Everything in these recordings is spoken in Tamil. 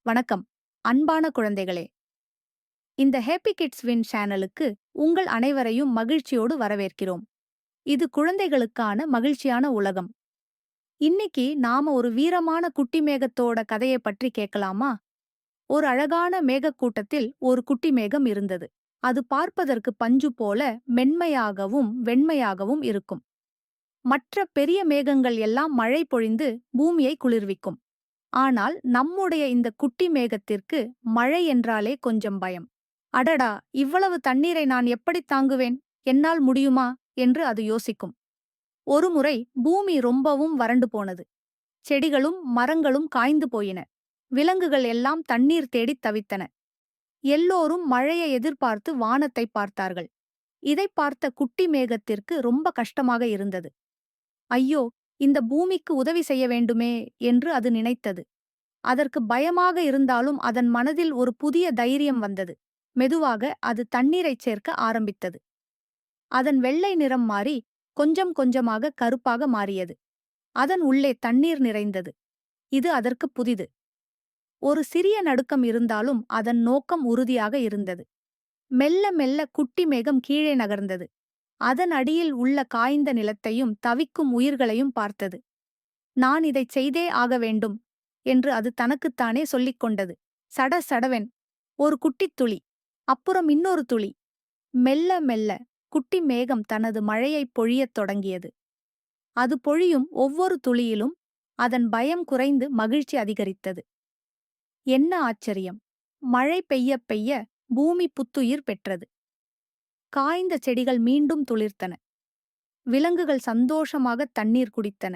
வணக்கம் அன்பான குழந்தைகளே. இந்த ஹேப்பி கிட்ஸ் வின் சேனலுக்கு உங்கள் அனைவரையும் மகிழ்ச்சியோடு வரவேற்கிறோம். இது குழந்தைகளுக்கான மகிழ்ச்சியான உலகம். இன்னைக்கு நாம ஒரு வீரமான குட்டி மேகத்தோட கதையை பற்றி கேட்கலாமா? ஒரு அழகான மேகக்கூட்டத்தில் ஒரு குட்டி மேகம் இருந்தது. அது பார்ப்பதற்கு பஞ்சு போல மென்மையாகவும் வெண்மையாகவும் இருக்கும். மற்ற பெரிய மேகங்கள் எல்லாம் மழை பொழிந்து பூமியை குளிர்விக்கும். ஆனால் நம்முடைய இந்த குட்டி மேகத்திற்கு மழை என்றாலே கொஞ்சம் பயம். அடடா, இவ்வளவு தண்ணீரை நான் எப்படித் தாங்குவேன்? என்னால் முடியுமா என்று அது யோசிக்கும். ஒருமுறை பூமி ரொம்பவும் வறண்டு போனது. செடிகளும் மரங்களும் காய்ந்து போயின. விலங்குகள் எல்லாம் தண்ணீர் தேடித் தவித்தன. எல்லோரும் மழையை எதிர்பார்த்து வானத்தை பார்த்தார்கள். இதைப் பார்த்த குட்டி மேகத்திற்கு ரொம்ப கஷ்டமாக இருந்தது. ஐயோ, இந்த பூமிக்கு உதவி செய்ய வேண்டுமே என்று அது நினைத்தது. அதற்கு பயமாக இருந்தாலும் அதன் மனதில் ஒரு புதிய தைரியம் வந்தது. மெதுவாக அது தண்ணீரைச் சேர்க்க ஆரம்பித்தது. அதன் வெள்ளை நிறம் மாறி கொஞ்சம் கொஞ்சமாக கருப்பாக மாறியது. அதன் உள்ளே தண்ணீர் நிறைந்தது. இது அதற்கு புதிது. ஒரு சிறிய நடுக்கம் இருந்தாலும் அதன் நோக்கம் உறுதியாக இருந்தது. மெல்ல மெல்ல குட்டி மேகம் கீழே நகர்ந்தது. அதன் அடியில் உள்ள காய்ந்த நிலத்தையும் தவிக்கும் உயிர்களையும் பார்த்தது. நான் இதைச் செய்தே ஆக வேண்டும் என்று அது தனக்குத்தானே சொல்லிக் கொண்டது. சட சடவென் ஒரு குட்டித் துளி, அப்புறம் இன்னொரு துளி. மெல்ல மெல்ல குட்டி மேகம் தனது மழையைப் பொழியத் தொடங்கியது. அது பொழியும் ஒவ்வொரு துளியிலும் அதன் பயம் குறைந்து மகிழ்ச்சி அதிகரித்தது. என்ன ஆச்சரியம்! மழை பெய்யப் பெய்ய பூமி புத்துயிர் பெற்றது. காய்ந்த செடிகள் மீண்டும் துளிர்த்தன. விலங்குகள் சந்தோஷமாக தண்ணீர் குடித்தன.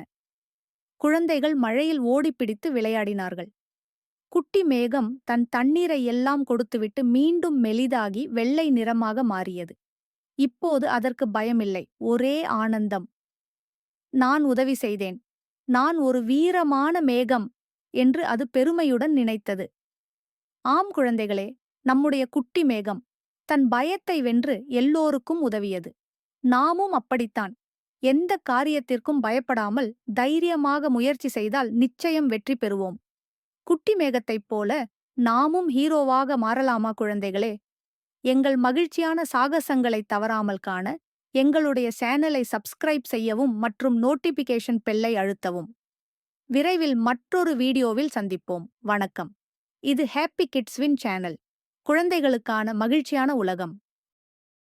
குழந்தைகள் மழையில் ஓடிப்பிடித்து விளையாடினார்கள். குட்டி மேகம் தன் தண்ணீரை எல்லாம் கொடுத்துவிட்டு மீண்டும் மெலிதாகி வெள்ளை நிறமாக மாறியது. இப்போது அதற்கு பயமில்லை, ஒரே ஆனந்தம். நான் உதவி செய்தேன். நான் ஒரு வீரமான மேகம் என்று அது பெருமையுடன் நினைத்தது. ஆம் குழந்தைகளே, நம்முடைய குட்டி மேகம் தன் பயத்தை வென்று எல்லோருக்கும் உதவியது. நாமும் அப்படித்தான். எந்த காரியத்திற்கும் பயப்படாமல் தைரியமாக முயற்சி செய்தால் நிச்சயம் வெற்றி பெறுவோம். குட்டி மேகத்தைப் போல நாமும் ஹீரோவாக மாறலாமா குழந்தைகளே? எங்கள் மகிழ்ச்சியான சாகசங்களை தவறாமல் காண எங்களுடைய சேனலை சப்ஸ்கிரைப் செய்யவும் மற்றும் நோட்டிபிகேஷன் பெல்லை அழுத்தவும். விரைவில் மற்றொரு வீடியோவில் சந்திப்போம். வணக்கம். இது ஹேப்பி கிட்ஸ் வின் சேனல். குழந்தைகளுக்கான மகிழ்ச்சியான உலகம்.